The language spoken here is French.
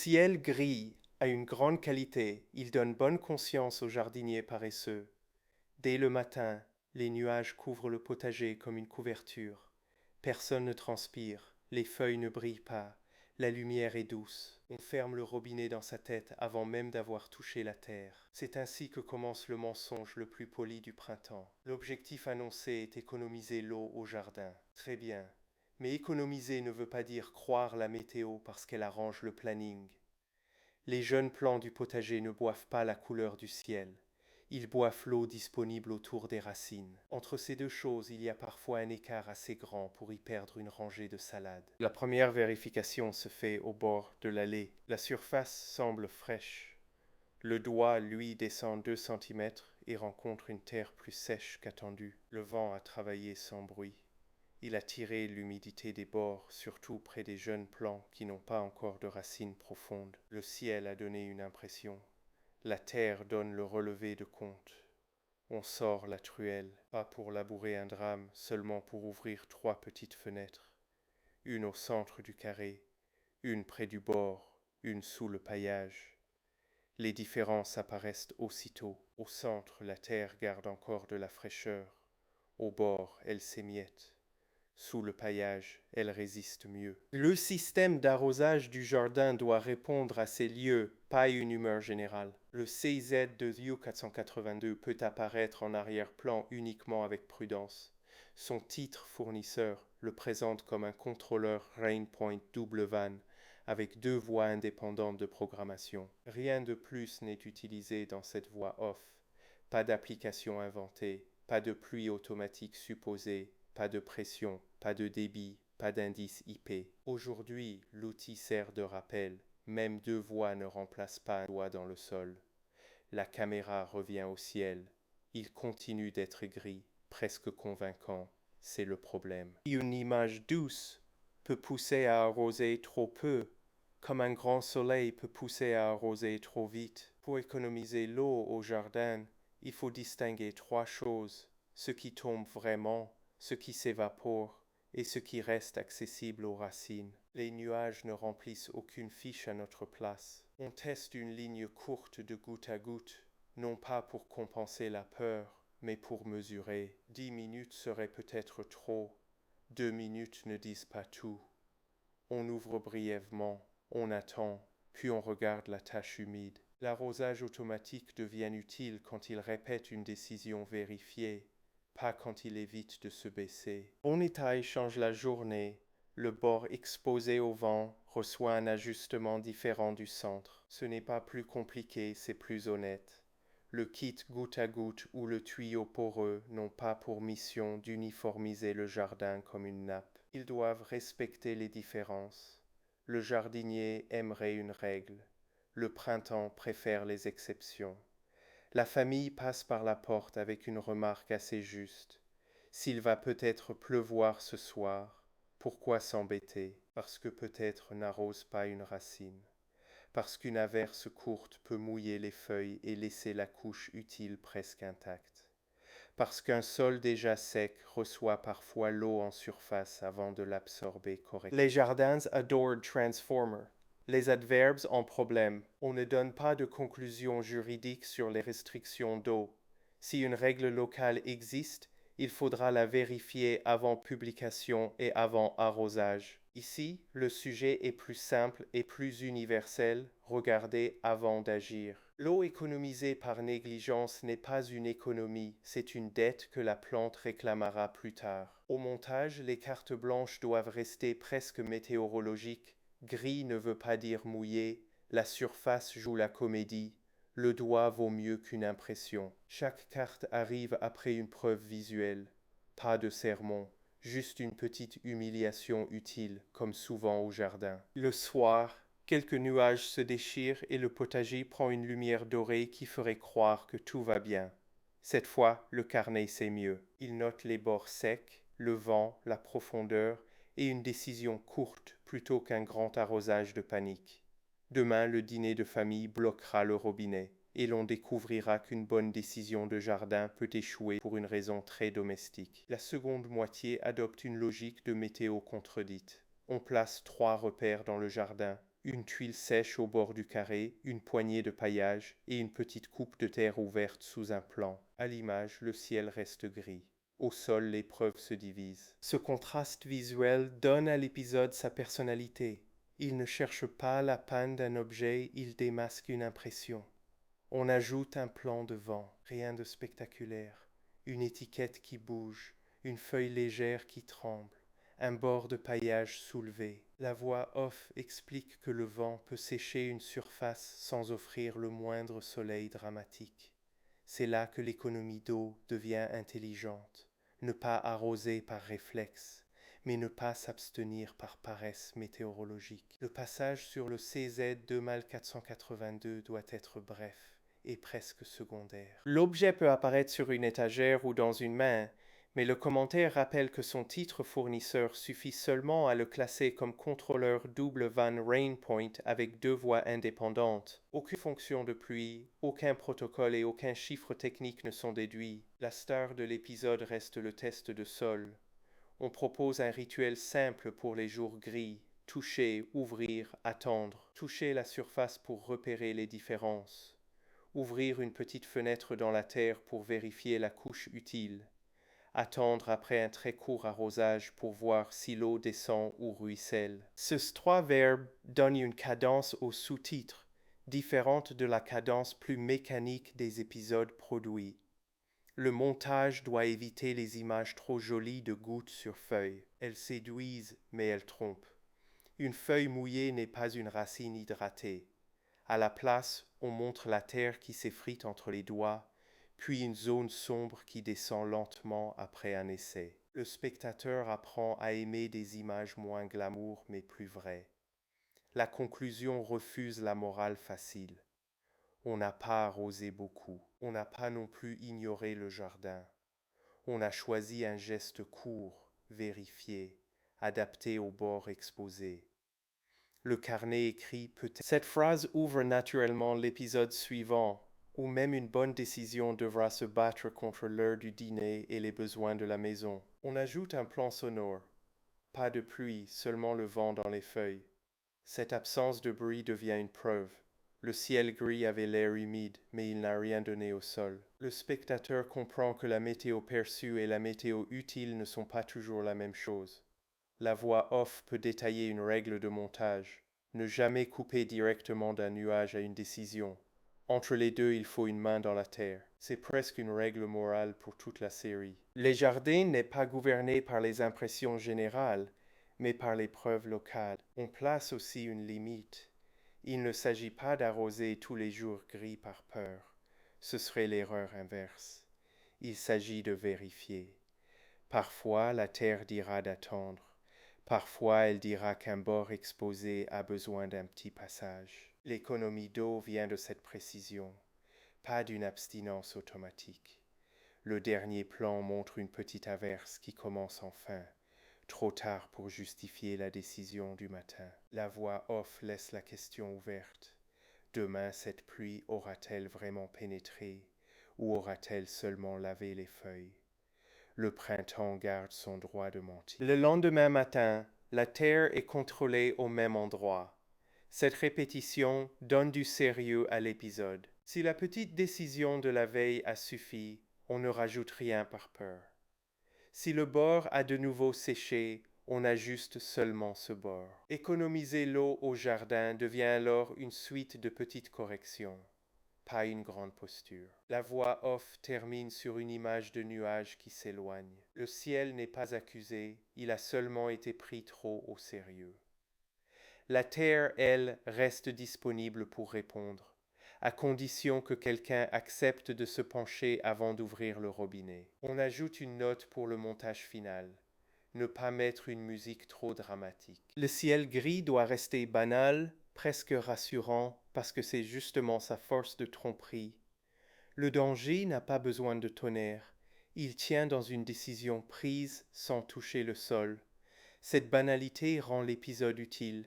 ciel gris a une grande qualité, il donne bonne conscience aux jardiniers paresseux. Dès le matin, les nuages couvrent le potager comme une couverture. Personne ne transpire, les feuilles ne brillent pas, la lumière est douce. On ferme le robinet dans sa tête avant même d'avoir touché la terre. C'est ainsi que commence le mensonge le plus poli du printemps. L'objectif annoncé est économiser l'eau au jardin. Très bien. Mais économiser ne veut pas dire croire la météo parce qu'elle arrange le planning. Les jeunes plants du potager ne boivent pas la couleur du ciel. Ils boivent l'eau disponible autour des racines. Entre ces deux choses, il y a parfois un écart assez grand pour y perdre une rangée de salades. La première vérification se fait au bord de l'allée. La surface semble fraîche. Le doigt, lui, descend 2 centimètres et rencontre une terre plus sèche qu'attendue. Le vent a travaillé sans bruit. Il a tiré l'humidité des bords, surtout près des jeunes plants qui n'ont pas encore de racines profondes. Le ciel a donné une impression. La terre donne le relevé de compte. On sort la truelle, pas pour labourer un drame, seulement pour ouvrir 3 petites fenêtres. Une au centre du carré, une près du bord, une sous le paillage. Les différences apparaissent aussitôt. Au centre, la terre garde encore de la fraîcheur. Au bord, elle s'émiette. Sous le paillage, elle résiste mieux. Le système d'arrosage du jardin doit répondre à ces lieux, pas à une humeur générale. Le CZ de View 482 peut apparaître en arrière-plan uniquement avec prudence. Son titre fournisseur le présente comme un contrôleur Rainpoint double van avec 2 voies indépendantes de programmation. Rien de plus n'est utilisé dans cette voie off. Pas d'application inventée, pas de pluie automatique supposée, pas de pression, pas de débit, pas d'indice IP. Aujourd'hui, l'outil sert de rappel. Même 2 voies ne remplacent pas un doigt dans le sol. La caméra revient au ciel. Il continue d'être gris, presque convaincant. C'est le problème. Une image douce peut pousser à arroser trop peu, comme un grand soleil peut pousser à arroser trop vite. Pour économiser l'eau au jardin, il faut distinguer 3 choses: ce qui tombe vraiment, ce qui s'évapore et ce qui reste accessible aux racines. Les nuages ne remplissent aucune fiche à notre place. On teste une ligne courte de goutte à goutte, non pas pour compenser la peur, mais pour mesurer. 10 minutes serait peut-être trop. 2 minutes ne disent pas tout. On ouvre brièvement, on attend, puis on regarde la tache humide. L'arrosage automatique devient utile quand il répète une décision vérifiée, pas quand il évite de se baisser. Bon état change la journée. Le bord exposé au vent reçoit un ajustement différent du centre. Ce n'est pas plus compliqué, c'est plus honnête. Le kit goutte à goutte ou le tuyau poreux n'ont pas pour mission d'uniformiser le jardin comme une nappe. Ils doivent respecter les différences. Le jardinier aimerait une règle. Le printemps préfère les exceptions. La famille passe par la porte avec une remarque assez juste. S'il va peut-être pleuvoir ce soir, pourquoi s'embêter? Parce que peut-être n'arrose pas une racine. Parce qu'une averse courte peut mouiller les feuilles et laisser la couche utile presque intacte. Parce qu'un sol déjà sec reçoit parfois l'eau en surface avant de l'absorber correctement. Les jardins adored transformer. Les adverbes ont problème. On ne donne pas de conclusion juridique sur les restrictions d'eau. Si une règle locale existe, il faudra la vérifier avant publication et avant arrosage. Ici, le sujet est plus simple et plus universel. Regardez avant d'agir. L'eau économisée par négligence n'est pas une économie, c'est une dette que la plante réclamera plus tard. Au montage, les cartes blanches doivent rester presque météorologiques. Gris ne veut pas dire mouillé, la surface joue la comédie. Le doigt vaut mieux qu'une impression. Chaque carte arrive après une preuve visuelle. Pas de sermon, juste une petite humiliation utile, comme souvent au jardin. Le soir, quelques nuages se déchirent et le potager prend une lumière dorée qui ferait croire que tout va bien. Cette fois, le carnet sait mieux. Il note les bords secs, le vent, la profondeur et une décision courte plutôt qu'un grand arrosage de panique. Demain, le dîner de famille bloquera le robinet et l'on découvrira qu'une bonne décision de jardin peut échouer pour une raison très domestique. La seconde moitié adopte une logique de météo contredite. On place 3 repères dans le jardin, une tuile sèche au bord du carré, une poignée de paillage et une petite coupe de terre ouverte sous un plan. À l'image, le ciel reste gris. Au sol, l'épreuve se divise. Ce contraste visuel donne à l'épisode sa personnalité. Il ne cherche pas la panne d'un objet, il démasque une impression. On ajoute un plan de vent, rien de spectaculaire, une étiquette qui bouge, une feuille légère qui tremble, un bord de paillage soulevé. La voix off explique que le vent peut sécher une surface sans offrir le moindre soleil dramatique. C'est là que l'économie d'eau devient intelligente. Ne pas arroser par réflexe, mais ne pas s'abstenir par paresse météorologique. Le passage sur le CZ 2482 doit être bref et presque secondaire. L'objet peut apparaître sur une étagère ou dans une main, mais le commentaire rappelle que son titre fournisseur suffit seulement à le classer comme contrôleur double Van Rainpoint avec deux voies indépendantes. Aucune fonction de pluie, aucun protocole et aucun chiffre technique ne sont déduits. La star de l'épisode reste le test de sol. On propose un rituel simple pour les jours gris. Toucher, ouvrir, attendre. Toucher la surface pour repérer les différences. Ouvrir une petite fenêtre dans la terre pour vérifier la couche utile. Attendre après un très court arrosage pour voir si l'eau descend ou ruisselle. Ces trois verbes donnent une cadence au sous-titre, différente de la cadence plus mécanique des épisodes produits. Le montage doit éviter les images trop jolies de gouttes sur feuilles. Elles séduisent, mais elles trompent. Une feuille mouillée n'est pas une racine hydratée. À la place, on montre la terre qui s'effrite entre les doigts, puis une zone sombre qui descend lentement après un essai. Le spectateur apprend à aimer des images moins glamour mais plus vraies. La conclusion refuse la morale facile. On n'a pas arrosé beaucoup. On n'a pas non plus ignoré le jardin. On a choisi un geste court, vérifié, adapté au bord exposé. Le carnet écrit peut-être. Cette phrase ouvre naturellement l'épisode suivant, où même une bonne décision devra se battre contre l'heure du dîner et les besoins de la maison. On ajoute un plan sonore. Pas de pluie, seulement le vent dans les feuilles. Cette absence de bruit devient une preuve. Le ciel gris avait l'air humide, mais il n'a rien donné au sol. Le spectateur comprend que la météo perçue et la météo utile ne sont pas toujours la même chose. La voix off peut détailler une règle de montage. Ne jamais couper directement d'un nuage à une décision. Entre les deux, il faut une main dans la terre. C'est presque une règle morale pour toute la série. Les jardins n'est pas gouverné par les impressions générales, mais par les preuves locales. On place aussi une limite. Il ne s'agit pas d'arroser tous les jours gris par peur. Ce serait l'erreur inverse. Il s'agit de vérifier. Parfois, la terre dira d'attendre. Parfois, elle dira qu'un bord exposé a besoin d'un petit passage. L'économie d'eau vient de cette précision, pas d'une abstinence automatique. Le dernier plan montre une petite averse qui commence enfin, trop tard pour justifier la décision du matin. La voix off laisse la question ouverte. Demain, cette pluie aura-t-elle vraiment pénétré ou aura-t-elle seulement lavé les feuilles? Le printemps garde son droit de mentir. Le lendemain matin, la terre est contrôlée au même endroit. Cette répétition donne du sérieux à l'épisode. Si la petite décision de la veille a suffi, on ne rajoute rien par peur. Si le bord a de nouveau séché, on ajuste seulement ce bord. Économiser l'eau au jardin devient alors une suite de petites corrections, pas une grande posture. La voix off termine sur une image de nuage qui s'éloigne. Le ciel n'est pas accusé, il a seulement été pris trop au sérieux. La terre, elle, reste disponible pour répondre, à condition que quelqu'un accepte de se pencher avant d'ouvrir le robinet. On ajoute une note pour le montage final. Ne pas mettre une musique trop dramatique. Le ciel gris doit rester banal, presque rassurant, parce que c'est justement sa force de tromperie. Le danger n'a pas besoin de tonnerre. Il tient dans une décision prise sans toucher le sol. Cette banalité rend l'épisode utile.